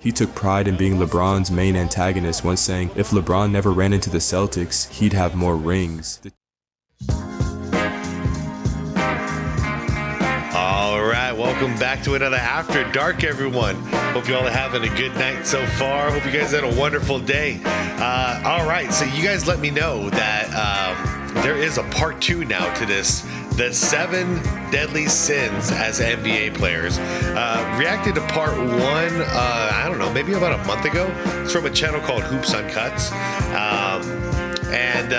He took pride in being LeBron's main antagonist, once saying, if LeBron never ran into the Celtics, he'd have more rings. Alright, welcome back to another After Dark, everyone. Hope you all are having a good night so far. Hope you guys had a wonderful day. Alright, so you guys let me know that there is a part 2 now to this. The 7 Deadly Sins as NBA players. Reacted to part 1, I don't know, maybe about a month ago. It's from a channel called Hoops Uncuts. And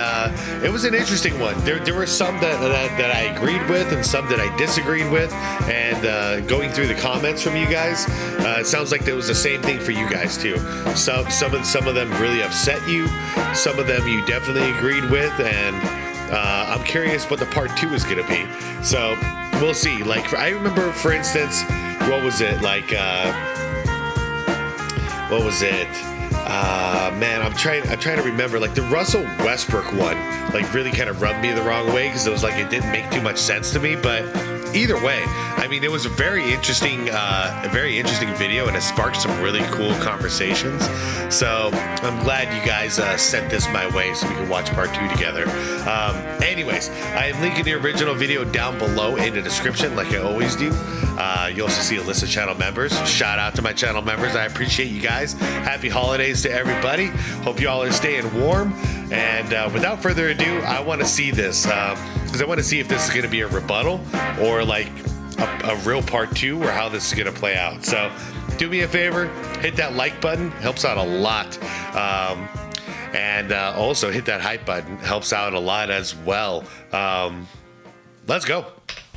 it was an interesting one. There were some that I agreed with and some that I disagreed with. And going through the comments from you guys, it sounds like there was the same thing for you guys too. Some of them really upset you. Some of them you definitely agreed with. And I'm curious what the part 2 is gonna be. So we'll see. Like I remember, for instance, what was it? Like what was it? Man, I'm trying to remember. Like the Russell Westbrook one, like really kind of rubbed me the wrong way because it was like it didn't make too much sense to me. But either way, I mean, it was a very interesting video, and it sparked some really cool conversations. So I'm glad you guys sent this my way so we can watch part 2 together. Anyways, I am linking the original video down below in the description, like I always do. You also see a list of channel members. Shout out to my channel members. I appreciate you guys. Happy holidays to everybody. Hope you all are staying warm. And without further ado, I want to see this because I want to see if this is going to be a rebuttal or like a real part 2 or how this is going to play out. So do me a favor, hit that like button, helps out a lot. And also hit that hype button, helps out a lot as well. Let's go.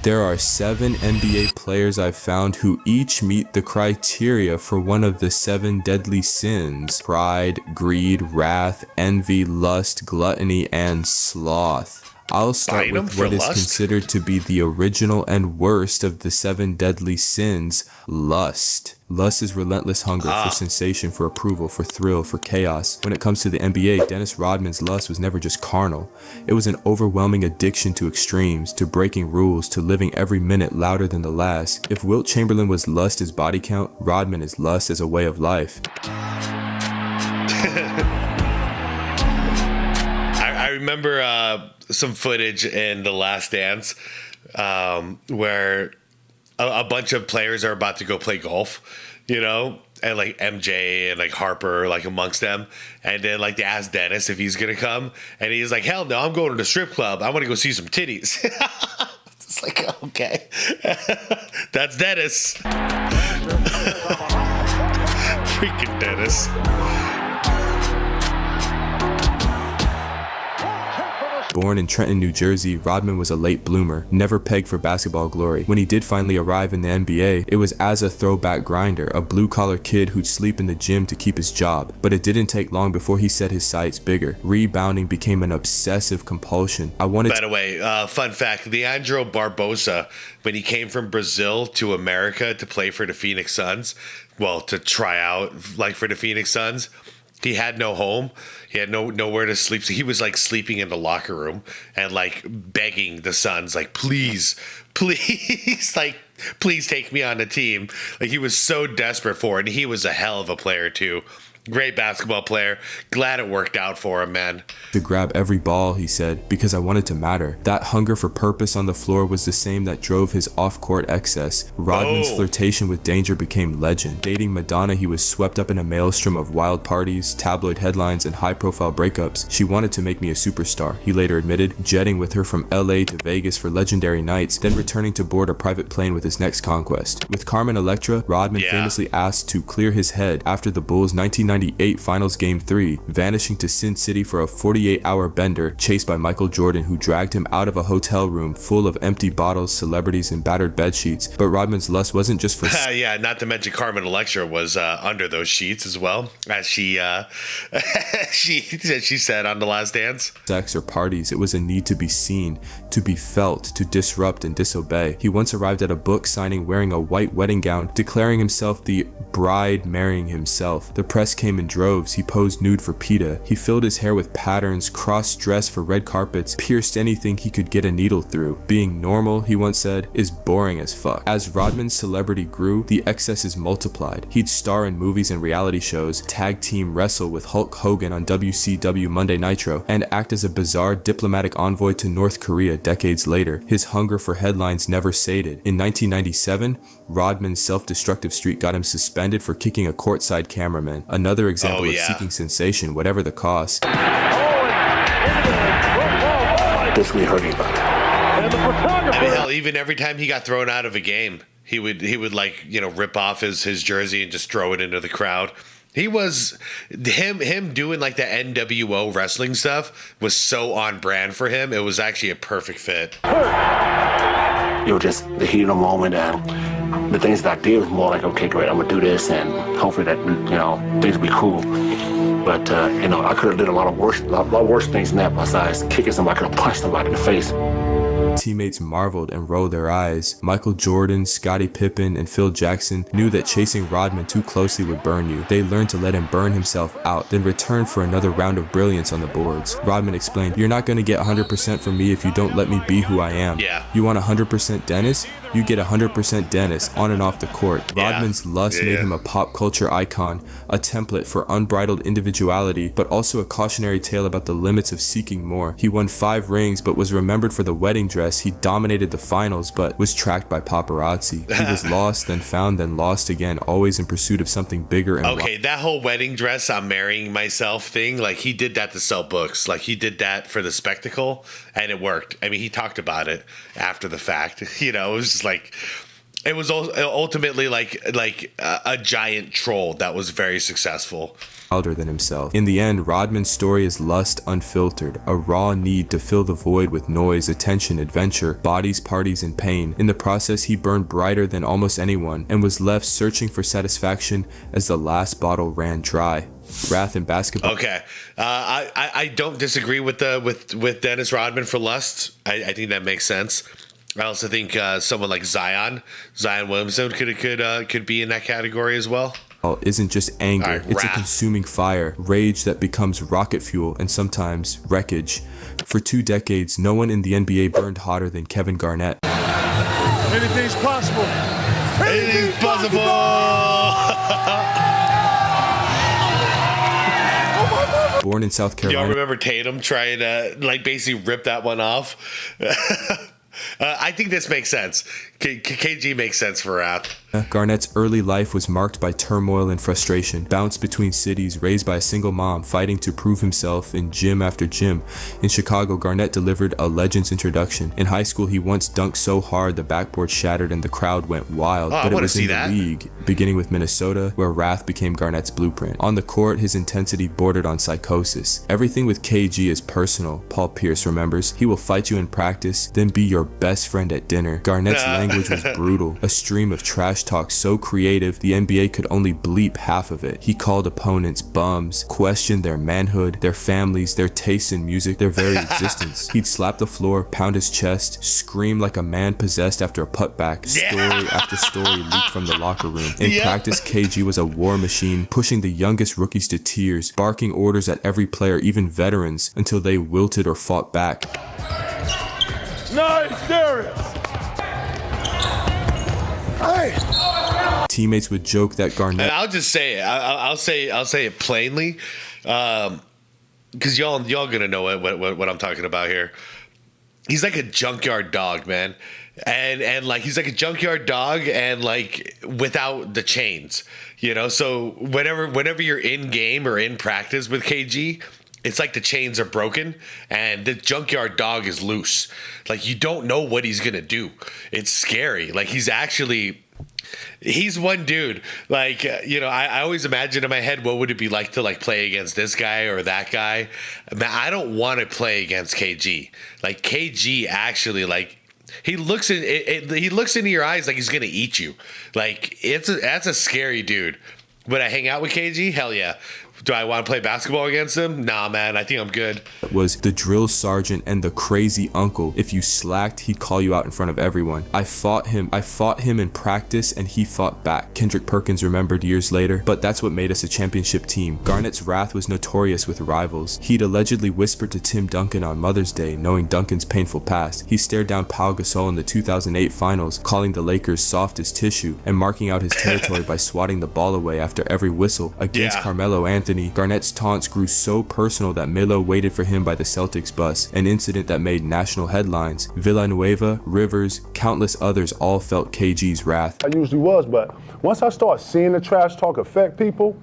There are 7 NBA players I've found who each meet the criteria for one of the 7 deadly sins: pride, greed, wrath, envy, lust, gluttony, and sloth. I'll start with what is considered to be the original and worst of the 7 deadly sins: lust. Lust is relentless hunger for sensation, for approval, for thrill, for chaos. When it comes to the NBA, Dennis Rodman's lust was never just carnal. It was an overwhelming addiction to extremes, to breaking rules, to living every minute louder than the last. If Wilt Chamberlain was lust as body count, Rodman is lust as a way of life. I remember some footage in The Last Dance where a bunch of players are about to go play golf, you know, and like MJ and like Harper, like amongst them. And then like they ask Dennis if he's going to come. And he's like, hell no, I'm going to the strip club. I want to go see some titties. It's like, okay, that's Dennis. Freaking Dennis. Born in Trenton, New Jersey, Rodman was a late bloomer, never pegged for basketball glory. When he did finally arrive in the NBA, it was as a throwback grinder, a blue-collar kid who'd sleep in the gym to keep his job. But it didn't take long before he set his sights bigger. Rebounding became an obsessive compulsion. By the way, fun fact, Leandro Barbosa, when he came from Brazil to America to play for the Phoenix Suns, well, to try out like for the Phoenix Suns, he had no home. He had nowhere to sleep. So he was like sleeping in the locker room and like begging the Suns, like, please, like, please take me on the team. Like he was so desperate for it. And he was a hell of a player too. Great basketball player. Glad it worked out for him, man. To grab every ball, he said, because I wanted to matter. That hunger for purpose on the floor was the same that drove his off-court excess. Rodman's flirtation with danger became legend. Dating Madonna, he was swept up in a maelstrom of wild parties, tabloid headlines, and high-profile breakups. She wanted to make me a superstar, he later admitted, jetting with her from LA to Vegas for legendary nights, then returning to board a private plane with his next conquest. With Carmen Electra, Rodman famously asked to clear his head after the Bulls' 1998 Finals Game 3, vanishing to Sin City for a 48-hour bender, chased by Michael Jordan, who dragged him out of a hotel room full of empty bottles, celebrities, and battered bedsheets. But Rodman's lust wasn't just for yeah, not to mention Carmen Electra was under those sheets as well, as she said on The Last Dance. Sex or parties. It was a need to be seen, to be felt, to disrupt and disobey. He once arrived at a book signing wearing a white wedding gown, declaring himself the bride marrying himself. The press came came in droves. He posed nude for PETA. He filled his hair with patterns, cross-dressed for red carpets, pierced anything he could get a needle through. Being normal, he once said, is boring as fuck. As Rodman's celebrity grew, the excesses multiplied. He'd star in movies and reality shows, tag team wrestle with Hulk Hogan on WCW Monday Nitro, and act as a bizarre diplomatic envoy to North Korea decades later. His hunger for headlines never sated. In 1997, Rodman's self-destructive streak got him suspended for kicking a courtside cameraman. Another example of seeking sensation, whatever the cost. Basically hurt anybody. I mean, hell, even every time he got thrown out of a game, he would like, you know, rip off his jersey and just throw it into the crowd. He was him doing like the NWO wrestling stuff was so on brand for him. It was actually a perfect fit. It was just the heat of the moment, and the things that I did was more like, okay, great, I'm gonna do this, and hopefully that, you know, things will be cool. But you know, I could have did a lot worse things than that. Besides kicking somebody, I could have punched somebody in the face. Teammates marveled and rolled their eyes. Michael Jordan, Scottie Pippen, and Phil Jackson knew that chasing Rodman too closely would burn you. They learned to let him burn himself out, then return for another round of brilliance on the boards. Rodman explained, "You're not going to get 100% from me if you don't let me be who I am. Yeah. You want 100% Dennis? You get 100% Dennis on and off the court." Rodman's lust made him a pop culture icon, a template for unbridled individuality, but also a cautionary tale about the limits of seeking more. He won 5 rings, but was remembered for the wedding dress. He dominated the finals, but was tracked by paparazzi. He was lost, then found, then lost again, always in pursuit of something bigger and that whole wedding dress, I'm marrying myself thing, like he did that to sell books. Like he did that for the spectacle, and it worked. I mean, he talked about it after the fact. You know, it was just like, it was ultimately like a giant troll that was very successful. Wilder than himself. In the end, Rodman's story is lust unfiltered, a raw need to fill the void with noise, attention, adventure, bodies, parties, and pain. In the process, he burned brighter than almost anyone and was left searching for satisfaction as the last bottle ran dry. Wrath in basketball. Okay, I don't disagree with Dennis Rodman for lust. I think that makes sense. I also think someone like Zion Williamson could be in that category as well. Isn't just anger, it's a consuming fire, rage that becomes rocket fuel and sometimes wreckage. For 2 decades, no one in the NBA burned hotter than Kevin Garnett. Anything's possible. Anything's possible. Born in South Carolina. Y'all remember Tatum trying to like basically rip that one off? I think this makes sense. KG makes sense for rap. Garnett's early life was marked by turmoil and frustration, bounced between cities, raised by a single mom, fighting to prove himself in gym after gym. In Chicago, Garnett delivered a legend's introduction. In high school, he once dunked so hard the backboard shattered and the crowd went wild, but it was in the league, beginning with Minnesota, where wrath became Garnett's blueprint. On the court, his intensity bordered on psychosis. Everything with KG is personal, Paul Pierce remembers. He will fight you in practice, then be your best friend at dinner. Garnett's language was brutal, a stream of trash talk so creative the NBA could only bleep half of it. He called opponents bums, questioned their manhood, their families, their tastes in music, their very existence. He'd slap the floor, pound his chest, scream like a man possessed after a putback. Story after story leaked from the locker room. In practice, KG was a war machine, pushing the youngest rookies to tears, barking orders at every player, even veterans, until they wilted or fought back. Nice, Darius! Hey! Teammates would joke that Garnett. And I'll just say it. I'll say it plainly, because y'all gonna know what I'm talking about here. He's like a junkyard dog, man, and like he's like a junkyard dog, and like without the chains, you know. So whenever you're in game or in practice with KG, it's like the chains are broken and the junkyard dog is loose. Like you don't know what he's gonna do. It's scary. Like he's one dude. Like, you know, I always imagine in my head, what would it be like to like play against this guy or that guy? Man, I don't want to play against KG. Like KG actually, like he looks into your eyes like he's gonna eat you. Like that's a scary dude. Would I hang out with KG? Hell yeah. Do I want to play basketball against him? Nah, man. I think I'm good. Was the drill sergeant and the crazy uncle. If you slacked, he'd call you out in front of everyone. I fought him in practice and he fought back. Kendrick Perkins remembered years later, but that's what made us a championship team. Garnett's wrath was notorious with rivals. He'd allegedly whispered to Tim Duncan on Mother's Day, knowing Duncan's painful past. He stared down Pau Gasol in the 2008 finals, calling the Lakers soft as tissue and marking out his territory by swatting the ball away after every whistle. Against Carmelo Anthony, Garnett's taunts grew so personal that Melo waited for him by the Celtics bus, an incident that made national headlines. Villanueva, Rivers, countless others all felt KG's wrath. I usually was, but once I started seeing the trash talk affect people,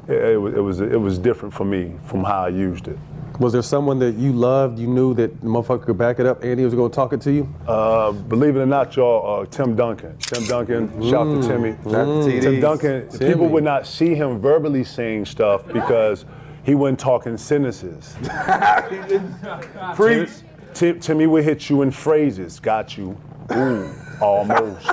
it was different for me from how I used it. Was there someone that you loved, you knew that the motherfucker could back it up, and he was going to talk it to you? Believe it or not, y'all, Tim Duncan. Shout to Timmy. Tim Duncan, people would not see him verbally saying stuff because he wasn't talking sentences. Timmy would hit you in phrases. Got you. Ooh, almost.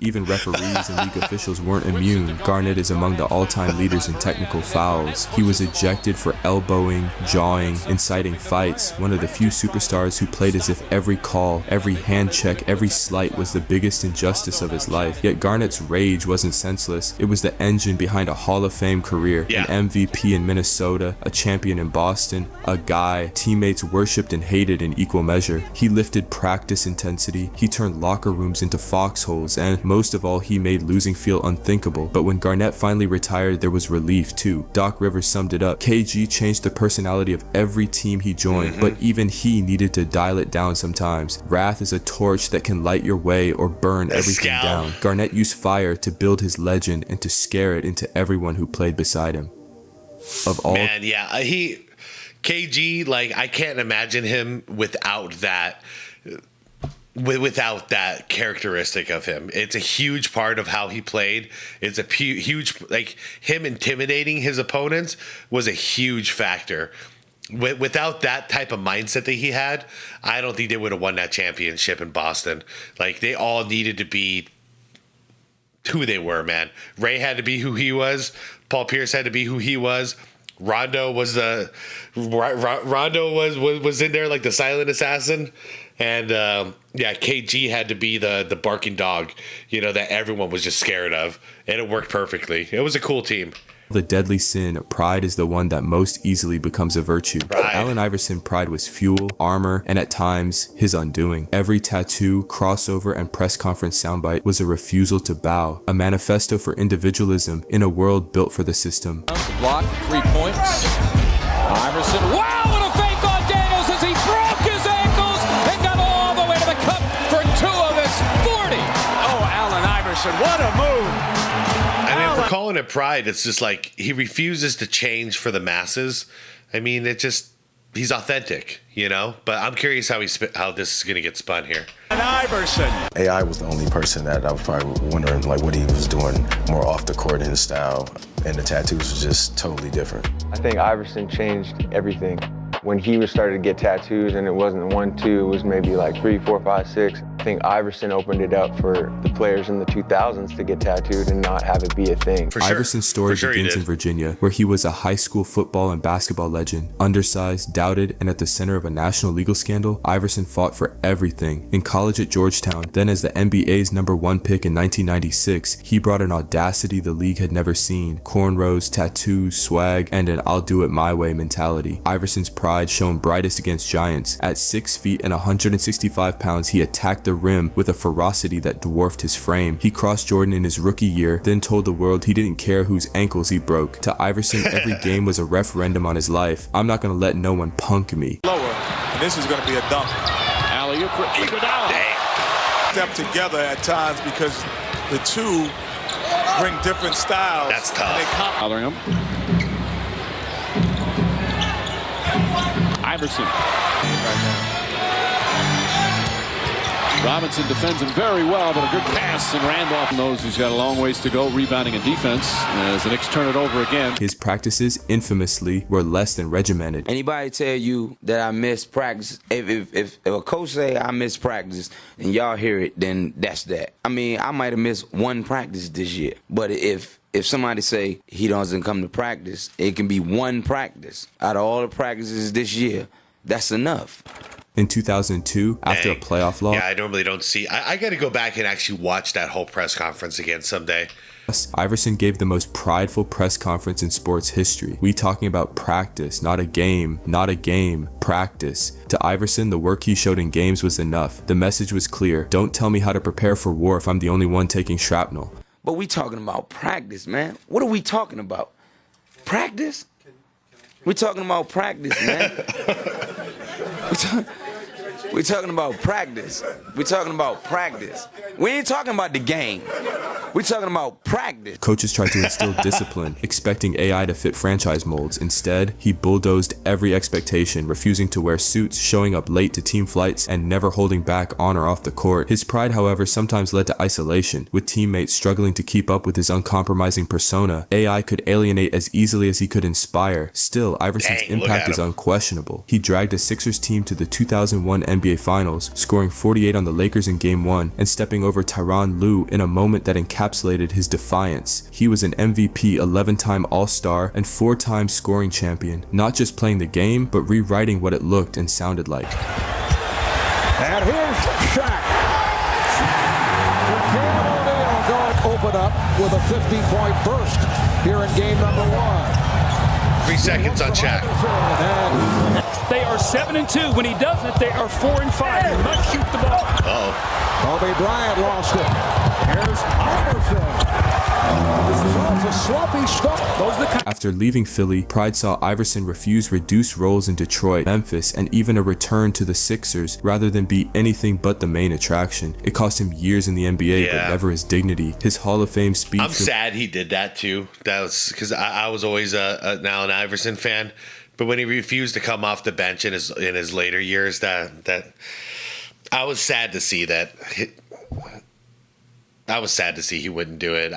Even referees and league officials weren't immune. Garnett is among the all-time leaders in technical fouls. He was ejected for elbowing, jawing, inciting fights, one of the few superstars who played as if every call, every hand check, every slight was the biggest injustice of his life. Yet Garnett's rage wasn't senseless. It was the engine behind a Hall of Fame career, an MVP in Minnesota, a champion in Boston, a guy teammates worshipped and hated in equal measure. He lifted practice intensity, he turned locker rooms into foxholes, and most of all, he made losing feel unthinkable. But when Garnett finally retired, there was relief too. Doc Rivers summed it up. KG changed the personality of every team he joined, but even he needed to dial it down sometimes. Wrath is a torch that can light your way or burn everything down. Garnett used fire to build his legend and to scare it into everyone who played beside him. Of all KG, like, I can't imagine him without that characteristic of him. It's a huge part of how he played. It's a huge, like, him intimidating his opponents was a huge factor. Without that type of mindset that he had, I don't think they would have won that championship in Boston. Like, they all needed to be who they were, man. Ray had to be who he was. Paul Pierce had to be who he was. Rondo was in there like the silent assassin, and KG had to be the barking dog, that everyone was just scared of, and it worked perfectly. It was a cool team. The deadly sin, pride is the one that most easily becomes a virtue. For Allen Iverson, pride was fuel, armor, and at times, his undoing. Every tattoo, crossover, and press conference soundbite was a refusal to bow, a manifesto for individualism in a world built for the system. Block, 3 points. Iverson, wow, what a fake on Daniels as he broke his ankles and got all the way to the cup for 2 of his 40. Oh, Allen Iverson, what a move. I mean, if we're calling it pride, it's just like he refuses to change for the masses. I mean, he's authentic, But I'm curious how this is going to get spun here. And Iverson. AI was the only person that I was probably wondering like what he was doing more off the court in his style, and the tattoos was just totally different. I think Iverson changed everything. When he started to get tattoos, and it wasn't 1, 2, it was maybe like 3, 4, 5, 6. I think Iverson opened it up for the players in the 2000s to get tattooed and not have it be a thing. Iverson's story begins in Virginia, where he was a high school football and basketball legend. Undersized, doubted, and at the center of a national legal scandal, Iverson fought for everything. In college at Georgetown, then as the NBA's #1 pick in 1996, he brought an audacity the league had never seen. Cornrows, tattoos, swag, and an I'll do it my way mentality. Iverson's pride shone brightest against giants. At 6 feet and 165 pounds, he attacked the rim with a ferocity that dwarfed his frame. He crossed Jordan in his rookie year, then told the world he didn't care whose ankles he broke. To Iverson, every game was a referendum on his life. I'm not gonna let no one punk me. Lower, and this is gonna be a dunk. Alley-oop for Iguodala. Step together at times because the two bring different styles. That's tough. Bothering him. Iverson. Robinson defends him very well, but a good pass, and Randolph knows he's got a long ways to go rebounding and defense as the Knicks turn it over again. His practices infamously were less than regimented. Anybody tell you that I miss practice, if a coach say I miss practice and y'all hear it, then that's that. I mean, I might have missed 1 practice this year, but if if somebody say he doesn't come to practice, it can be one practice. Out of all the practices this year, that's enough. In 2002, after a playoff loss, yeah, I normally don't see. I got to go back and actually watch that whole press conference again someday. Iverson gave the most prideful press conference in sports history. We talking about practice, not a game, practice. To Iverson, the work he showed in games was enough. The message was clear. Don't tell me how to prepare for war if I'm the only one taking shrapnel. But we talking about practice, man. What are we talking about? Practice? We're talking about practice, man. We're talking about practice. We're talking about practice. We ain't talking about the game. We're talking about practice. Coaches tried to instill discipline, expecting AI to fit franchise molds. Instead, he bulldozed every expectation, refusing to wear suits, showing up late to team flights, and never holding back on or off the court. His pride, however, sometimes led to isolation, with teammates struggling to keep up with his uncompromising persona. AI could alienate as easily as he could inspire. Still, Iverson's impact is unquestionable. He dragged a Sixers team to the 2001 NBA Finals, scoring 48 on the Lakers in Game 1 and stepping over Tyronn Lue in a moment that encapsulated his defiance. He was an MVP, 11-time All-Star, and 4-time scoring champion, not just playing the game, but rewriting what it looked and sounded like. And here's Shaq. O'Neal going to open up with a 50-point burst here in game number 1. 3 seconds on Shaq. They are 7-2. When he doesn't, they are 4-5. He must shoot the ball. Kobe Bryant lost it. Here's Iverson. This is a sloppy stop. After leaving Philly, Pride saw Iverson refuse reduced roles in Detroit, Memphis, and even a return to the Sixers rather than be anything but the main attraction. It cost him years in the NBA, but never his dignity. His Hall of Fame speech. I'm sad he did that too. That was because I was always an Allen Iverson fan, but when he refused to come off the bench in his later years, that I was sad to see that. I was sad to see he wouldn't do it.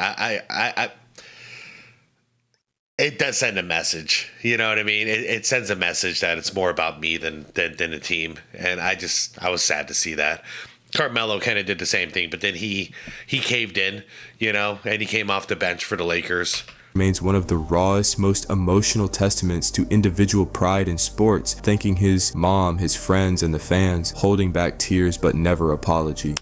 It does send a message. You know what I mean? It sends a message that it's more about me than the team. And I was sad to see that. Carmelo kind of did the same thing, but then he caved in, and he came off the bench for the Lakers. Remains one of the rawest, most emotional testaments to individual pride in sports, thanking his mom, his friends, and the fans, holding back tears but never apology.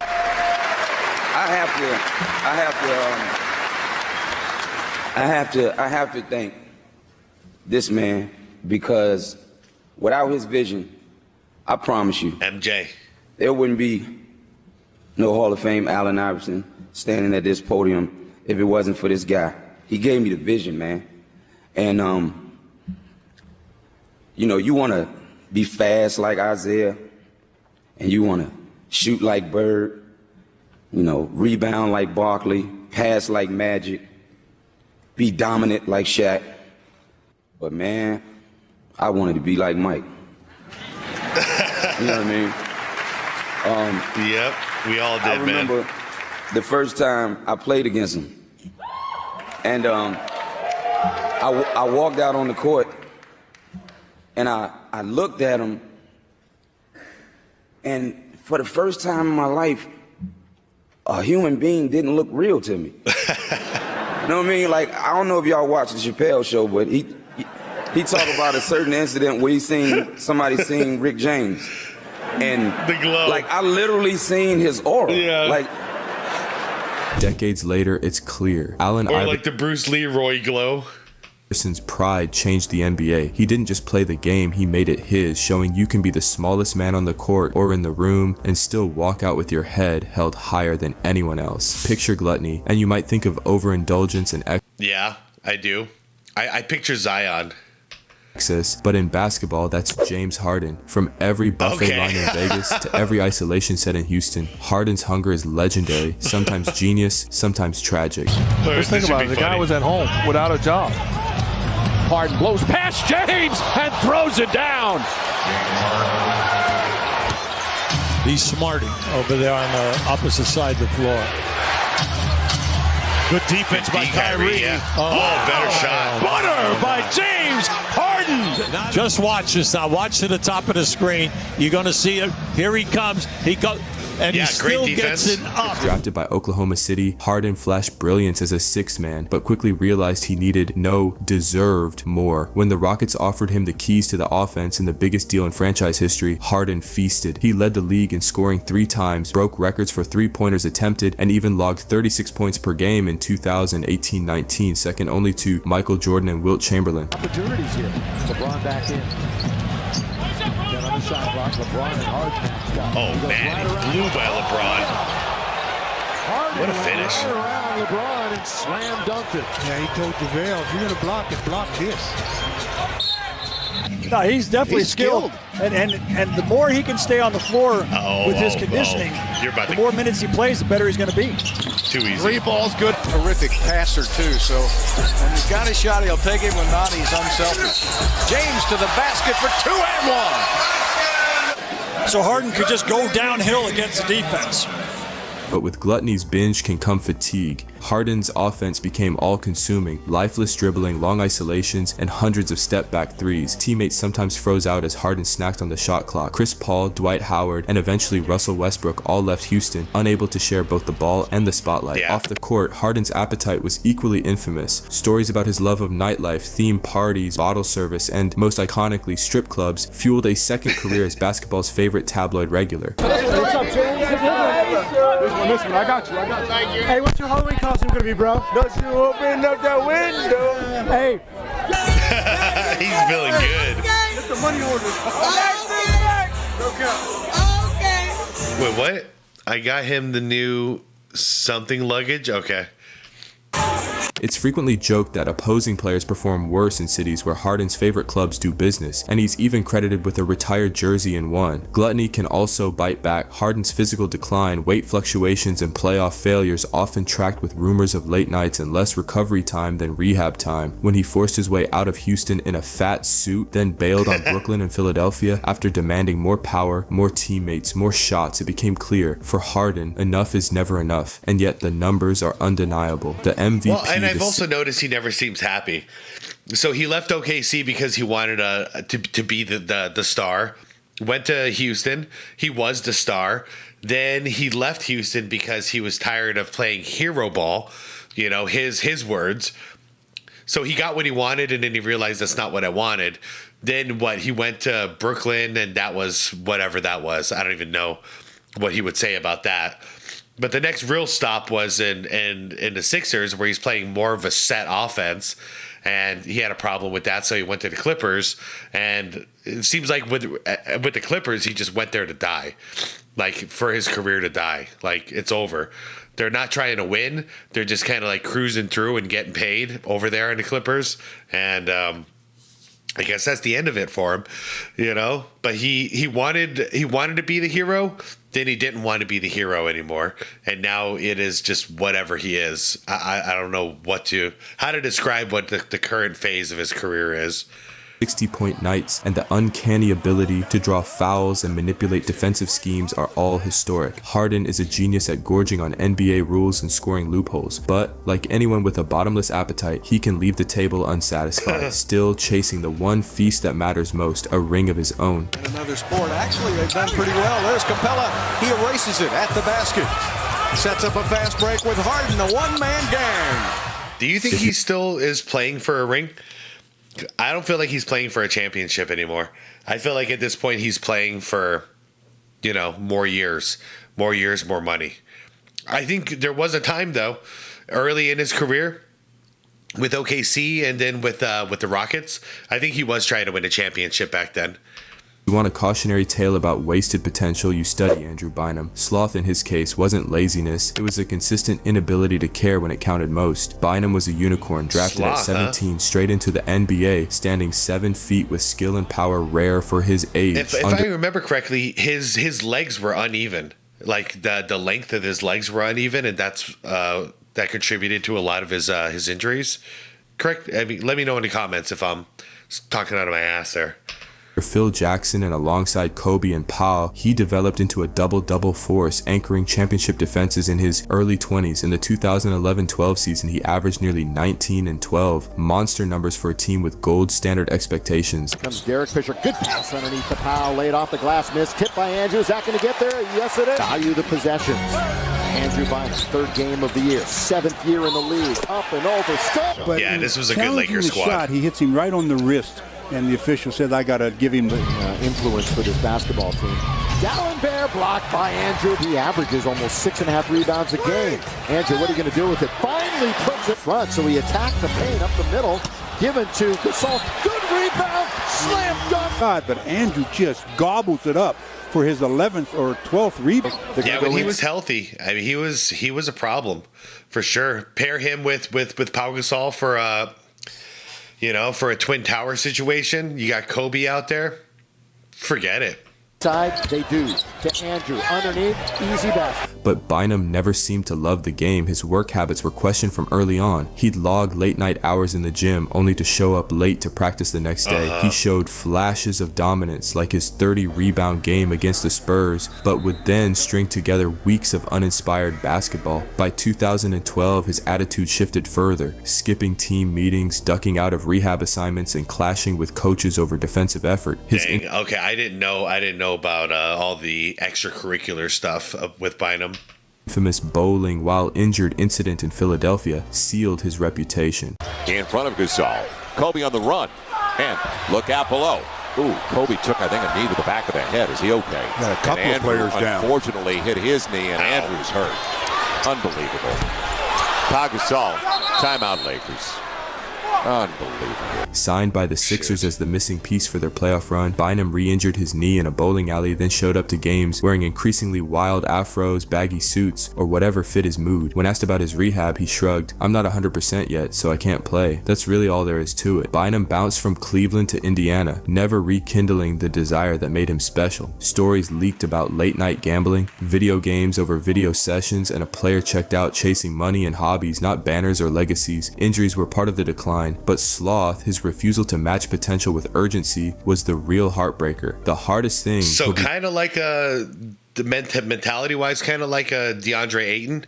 I have to thank this man, because without his vision, I promise you, MJ, there wouldn't be no Hall of Fame Allen Iverson standing at this podium if it wasn't for this guy. He gave me the vision, man. And you want to be fast like Isaiah, and you want to shoot like Bird, rebound like Barkley, pass like Magic, be dominant like Shaq. But man, I wanted to be like Mike. You know what I mean? Yep, we all did, man. I remember the first time I played against him. And I walked out on the court, and I looked at him, and for the first time in my life, a human being didn't look real to me. You know what I mean? Like, I don't know if y'all watch the Chappelle show, but he talked about a certain incident where he seen somebody seen Rick James, and the glow. Like, I literally seen his aura. Yeah. Like, decades later, it's clear. Allen Iverson, like the Bruce Leroy glow. Iverson's pride changed the NBA. He didn't just play the game, he made it his, showing you can be the smallest man on the court or in the room and still walk out with your head held higher than anyone else. Picture gluttony, and you might think of overindulgence and Yeah, I do. I picture Zion. Excess, but in basketball, that's James Harden. From every buffet line in Vegas to every isolation set in Houston, Harden's hunger is legendary, sometimes genius, sometimes tragic. Just think about it. The guy was at home without a job. Harden blows past James and throws it down. He's smarting over there on the opposite side of the floor. Good defense by Kyrie. Better shot. Butter by James Harden. Just watch this now. Watch to the top of the screen. You're going to see it. Here he comes. He goes. and he still gets it up. Drafted by Oklahoma City, Harden flashed brilliance as a sixth man, but quickly realized he needed deserved more. When the Rockets offered him the keys to the offense in the biggest deal in franchise history, Harden feasted. He led the league in scoring 3 times, broke records for three-pointers attempted, and even logged 36 points per game in 2018-19, second only to Michael Jordan and Wilt Chamberlain. Opportunities here. LeBron back in. Then on the shot clock, LeBron and Harden. Oh man, he blew by LeBron. Harden What a finish. right around LeBron and slam dunked it. Yeah, he told JaVale, if you're going to block it, block this. No, he's definitely skilled. And the more he can stay on the floor with his conditioning, the more minutes he plays, the better he's going to be. Too easy. 3 balls good. Terrific passer, too. So when he's got his shot, he'll take it. When not, he's unselfish. James to the basket for 2 and 1. So Harden could just go downhill against the defense. But with gluttony's binge can come fatigue. Harden's offense became all-consuming, lifeless dribbling, long isolations, and hundreds of step-back threes. Teammates sometimes froze out as Harden snacked on the shot clock. Chris Paul, Dwight Howard, and eventually Russell Westbrook all left Houston, unable to share both the ball and the spotlight. Off the court, Harden's appetite was equally infamous. Stories about his love of nightlife, theme parties, bottle service, and most iconically, strip clubs, fueled a second career as basketball's favorite tabloid regular. What's up, James? This one, I got you. Hey, what's your Halloween costume gonna be, bro? Don't you open up that window? Hey. He's feeling good. Get the money order. Okay. Wait, what? I got him the new something luggage? Okay. It's frequently joked that opposing players perform worse in cities where Harden's favorite clubs do business, and he's even credited with a retired jersey in one. Gluttony can also bite back. Harden's physical decline, weight fluctuations, and playoff failures often tracked with rumors of late nights and less recovery time than rehab time. When he forced his way out of Houston in a fat suit, then bailed on Brooklyn and Philadelphia after demanding more power, more teammates, more shots, it became clear, for Harden, enough is never enough, and yet the numbers are undeniable. The MVP. Well, and I've also noticed he never seems happy. So he left OKC because he wanted to be the star. Went to Houston. He was the star. Then he left Houston because he was tired of playing hero ball. You know, his words. So he got what he wanted, and then he realized that's not what I wanted. Then what? He went to Brooklyn, and that was whatever that was. I don't even know what he would say about that. But the next real stop was in the Sixers, where he's playing more of a set offense, and he had a problem with that, so he went to the Clippers. And it seems like with the Clippers, he just went there to die, like for his career to die. Like it's over. They're not trying to win. They're just kind of like cruising through and getting paid over there in the Clippers. And I guess that's the end of it for him, you know. But he wanted to be the hero. Then he didn't want to be the hero anymore, and now it is just whatever he is. I don't know how to describe what the current phase of his career is. 60-point nights and the uncanny ability to draw fouls and manipulate defensive schemes are all historic. Harden is a genius at gorging on NBA rules and scoring loopholes, but like anyone with a bottomless appetite, he can leave the table unsatisfied, still chasing the one feast that matters most, a ring of his own. In another sport, actually, they've done pretty well. There's Capella. He erases it at the basket. Sets up a fast break with Harden, a one-man gang. Do you think he still is playing for a ring? I don't feel like he's playing for a championship anymore. I feel like at this point he's playing for, you know, more years, more money. I think there was a time, though, early in his career with OKC and then with the Rockets. I think he was trying to win a championship back then. You want a cautionary tale about wasted potential, you study Andrew Bynum. Sloth in his case wasn't laziness, it was a consistent inability to care when it counted most. Bynum was a unicorn, drafted at 17, straight into the NBA, standing 7 feet with skill and power rare for his age. If I remember correctly, his legs were uneven. Like the length of his legs were uneven, and that's that contributed to a lot of his injuries. Correct? I mean, let me know in the comments if I'm talking out of my ass there. For Phil Jackson and alongside Kobe and Pau, he developed into a double-double force, anchoring championship defenses in his early 20s. In the 2011-12 season, he averaged nearly 19 and 12, monster numbers for a team with gold standard expectations. Comes Derek Fisher, good pass underneath the Pau, laid off the glass, missed, tipped by Andrew. Is that going to get there? Yes, it is. Value the possessions. Andrew Bynum, third game of the year, 7th year in the league, up and over, stop. But yeah, this was a good Lakers squad. Shot, he hits him right on the wrist. And the official said, I got to give him the influence for this basketball team. Dallin Bear blocked by Andrew. He averages almost 6.5 rebounds a game. Andrew, what are you going to do with it? Finally puts it front, so he attacked the paint up the middle. Given to Gasol. Good rebound. Slam dunk. God, but Andrew just gobbles it up for his 11th or 12th rebound. Yeah, when he was healthy, I mean, he was a problem for sure. Pair him with Pau Gasol for for a Twin Tower situation. You got Kobe out there. Forget it. Side, they do. To Andrew, underneath, easy basket. But Bynum never seemed to love the game. His work habits were questioned from early on. He'd log late night hours in the gym only to show up late to practice the next day. He showed flashes of dominance like his 30 rebound game against the Spurs, but would then string together weeks of uninspired basketball. By 2012, his attitude shifted further, skipping team meetings, ducking out of rehab assignments, and clashing with coaches over defensive effort. Okay, I didn't know about all the extracurricular stuff with Bynum. Infamous bowling while injured incident in Philadelphia sealed his reputation. In front of Gasol, Kobe on the run, and look out below. Ooh, Kobe took, I think, a knee to the back of the head. Is he okay? Got a couple of players down. Unfortunately, hit his knee, and Andrew's hurt. Unbelievable. Pau Gasol, timeout Lakers. Unbelievable. Signed by the Sixers as the missing piece for their playoff run, Bynum re-injured his knee in a bowling alley, then showed up to games wearing increasingly wild afros, baggy suits, or whatever fit his mood. When asked about his rehab, he shrugged, "I'm not 100% yet, so I can't play." That's really all there is to it. Bynum bounced from Cleveland to Indiana, never rekindling the desire that made him special. Stories leaked about late-night gambling, video games over video sessions, and a player checked out chasing money and hobbies, not banners or legacies. Injuries were part of the decline, but sloth, his refusal to match potential with urgency, was the real heartbreaker. The hardest thing. So kind of like mentality-wise, kind of like a DeAndre Ayton.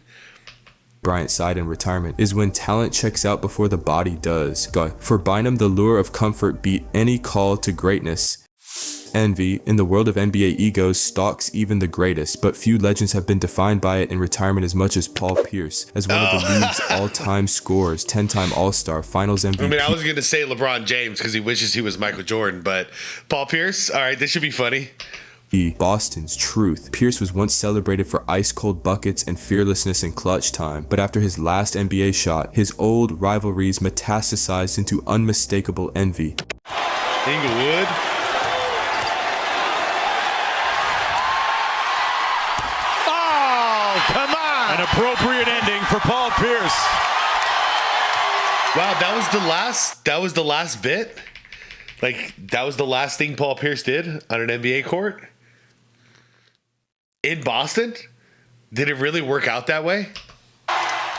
Bryant's side in retirement is when talent checks out before the body does. For Bynum, the lure of comfort beat any call to greatness. Envy, in the world of NBA egos, stalks even the greatest, but few legends have been defined by it in retirement as much as Paul Pierce, as one of the league's all-time scorers, 10-time All-Star, Finals MVP. I mean, I was going to say LeBron James because he wishes he was Michael Jordan, but Paul Pierce, all right, this should be funny. Boston's truth. Pierce was once celebrated for ice-cold buckets and fearlessness in clutch time, but after his last NBA shot, his old rivalries metastasized into unmistakable envy. Inglewood. Come on! An appropriate ending for Paul Pierce. Wow, that was the last bit? Like, that was the last thing Paul Pierce did on an NBA court? In Boston? Did it really work out that way?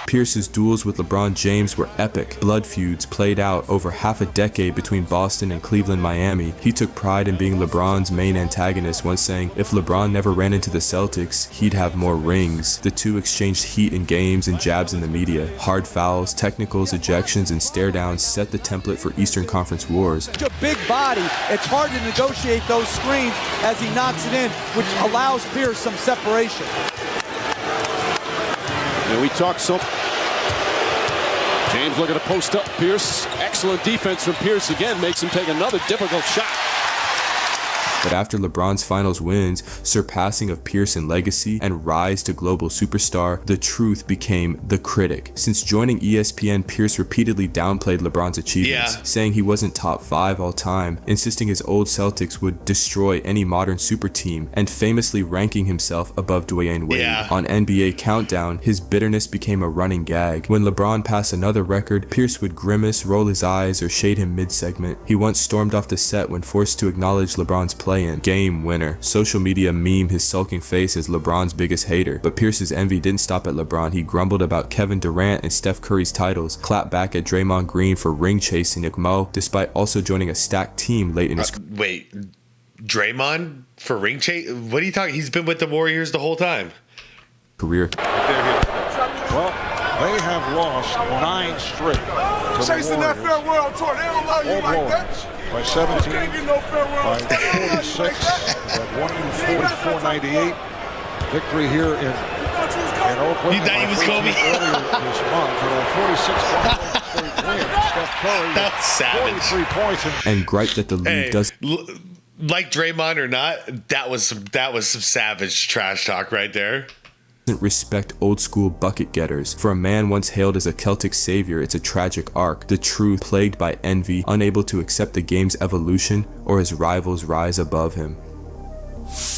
Pierce's duels with LeBron James were epic. Blood feuds played out over half a decade between Boston and Cleveland, Miami. He took pride in being LeBron's main antagonist, once saying if LeBron never ran into the Celtics, he'd have more rings. The two exchanged heat in games and jabs in the media. Hard fouls, technicals, ejections, and stare downs set the template for Eastern Conference wars. Such a big body, it's hard to negotiate those screens as he knocks it in, which allows Pierce some separation. And we talk so. James looking to post up Pierce. Excellent defense from Pierce again, makes him take another difficult shot. But after LeBron's finals wins, surpassing of Pierce in legacy, and rise to global superstar, the truth became the critic. Since joining ESPN, Pierce repeatedly downplayed LeBron's achievements, saying he wasn't top 5 all time, insisting his old Celtics would destroy any modern super team, and famously ranking himself above Dwayne Wade. On NBA Countdown, his bitterness became a running gag. When LeBron passed another record, Pierce would grimace, roll his eyes, or shade him mid-segment. He once stormed off the set when forced to acknowledge LeBron's play play-in. Game winner. Social media meme his sulking face as LeBron's biggest hater. But Pierce's envy didn't stop at LeBron. He grumbled about Kevin Durant and Steph Curry's titles, clapped back at Draymond Green for ring chasing Nick Mo, despite also joining a stacked team late in his Wait, Draymond for ring chase? What are you talking? He's been with the Warriors the whole time. Career. Well, they have lost 9 straight to Chasing that farewell tour. They don't love you like that. By 17, Can't get no farewell. by 46, at 144.98. Victory here in Oakland. You thought he was Kobe? Earlier this month, 46 straight win. Steph Curry, that's savage. 43 points. And gripe that the league does. Like Draymond or not, that was some savage trash talk right there. Respect old school bucket getters. For a man once hailed as a Celtic savior, it's a tragic arc. The truth, plagued by envy, unable to accept the game's evolution or his rivals rise above him.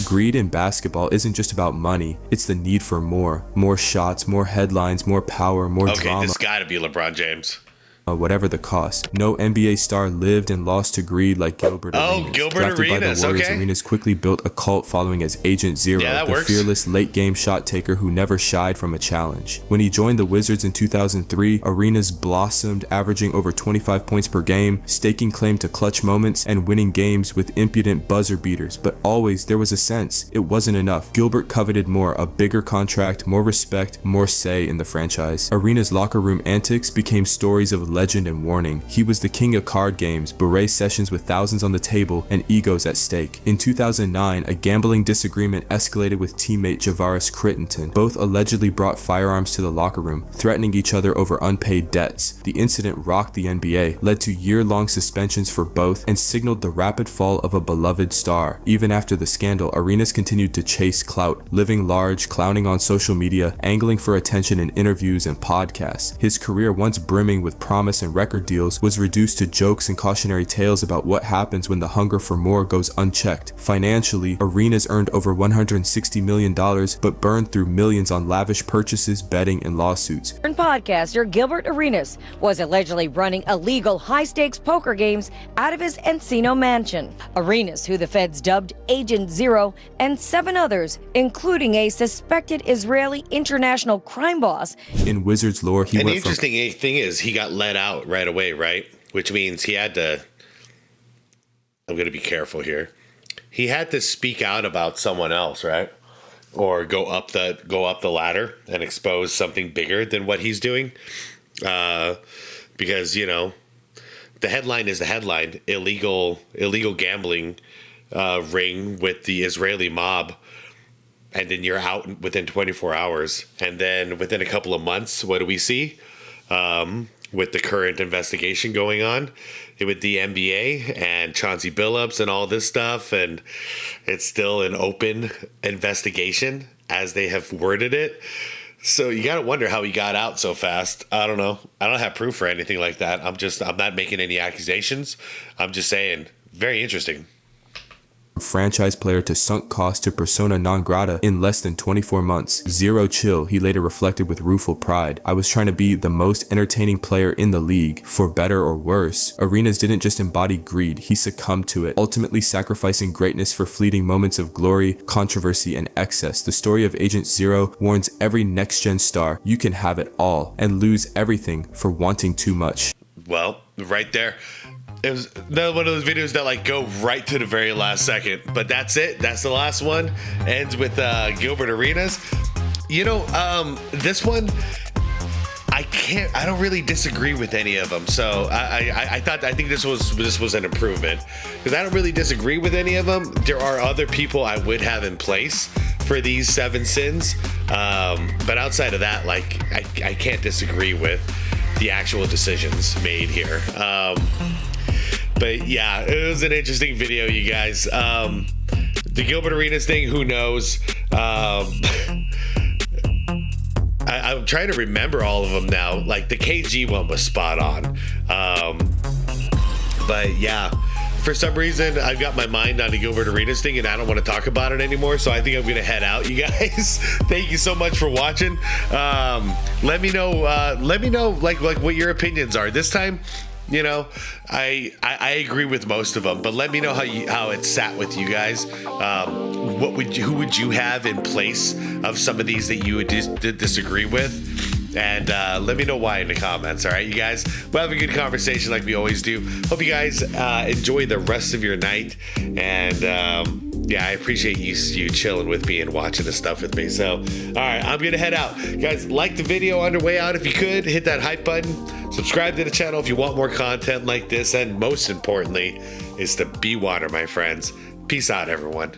Greed in basketball isn't just about money, it's the need for more. More shots, more headlines, more power, more drama. Okay, this gotta be LeBron James. Whatever the cost. No NBA star lived and lost to greed like Gilbert Arenas. Oh, Gilbert Drafted Arenas, by the Warriors, okay. Arenas quickly built a cult following as Agent Zero, the fearless late-game shot taker who never shied from a challenge. When he joined the Wizards in 2003, Arenas blossomed, averaging over 25 points per game, staking claim to clutch moments, and winning games with impudent buzzer beaters. But always, there was a sense it wasn't enough. Gilbert coveted more, a bigger contract, more respect, more say in the franchise. Arenas' locker room antics became stories of legend and warning. He was the king of card games, beret sessions with thousands on the table, and egos at stake. In 2009, a gambling disagreement escalated with teammate Javaris Crittenton. Both allegedly brought firearms to the locker room, threatening each other over unpaid debts. The incident rocked the NBA, led to year-long suspensions for both, and signaled the rapid fall of a beloved star. Even after the scandal, Arenas continued to chase clout, living large, clowning on social media, angling for attention in interviews and podcasts. His career, once brimming with promise and record deals, was reduced to jokes and cautionary tales about what happens when the hunger for more goes unchecked. Financially, Arenas earned over $160 million, but burned through millions on lavish purchases, betting, and lawsuits. Podcaster Gilbert Arenas was allegedly running illegal high-stakes poker games out of his Encino mansion. Arenas, who the feds dubbed Agent Zero, and 7 others, including a suspected Israeli international crime boss. In Wizards lore, And the interesting thing is he got let out right away, right? Which means he had to, I'm going to be careful here. He had to speak out about someone else, right? Or go up the ladder and expose something bigger than what he's doing. Because, you know, the headline is the headline. Illegal gambling ring with the Israeli mob. And then you're out within 24 hours. And then within a couple of months, what do we see? With the current investigation going on with the NBA and Chauncey Billups and all this stuff. And it's still an open investigation as they have worded it. So you got to wonder how he got out so fast. I don't know. I don't have proof for anything like that. I'm not making any accusations. I'm just saying, very interesting. Franchise player to sunk cost to persona non grata in less than 24 months. Zero chill, he later reflected with rueful pride. I was trying to be the most entertaining player in the league, for better or worse. Arenas didn't just embody greed, he succumbed to it, ultimately sacrificing greatness for fleeting moments of glory, controversy, and excess. The story of Agent Zero warns every next-gen star you can have it all and lose everything for wanting too much. Well, right there. It was another one of those videos that like go right to the very last second, but that's it. That's the last one. Ends with Gilbert Arenas. You know, this one, I don't really disagree with any of them. So I think this was an improvement because I don't really disagree with any of them. There are other people I would have in place for these 7 sins, but outside of that, like I can't disagree with the actual decisions made here. But yeah, it was an interesting video, you guys. The Gilbert Arenas thing, who knows? I'm trying to remember all of them now. Like the KG one was spot on. But yeah, for some reason, I've got my mind on the Gilbert Arenas thing and I don't want to talk about it anymore. So I think I'm going to head out, you guys. Thank you so much for watching. Let me know like what your opinions are. This time, you know, I agree with most of them, but let me know how it sat with you guys. Who would you have in place of some of these that you would disagree with? And let me know why in the comments. All right, you guys, we'll have a good conversation like we always do. Hope you guys enjoy the rest of your night. And yeah, I appreciate you chilling with me and watching this stuff with me. So, all right, I'm going to head out. Guys, like the video on your way out if you could. Hit that hype button. Subscribe to the channel if you want more content like this. And most importantly is to be water, my friends. Peace out, everyone.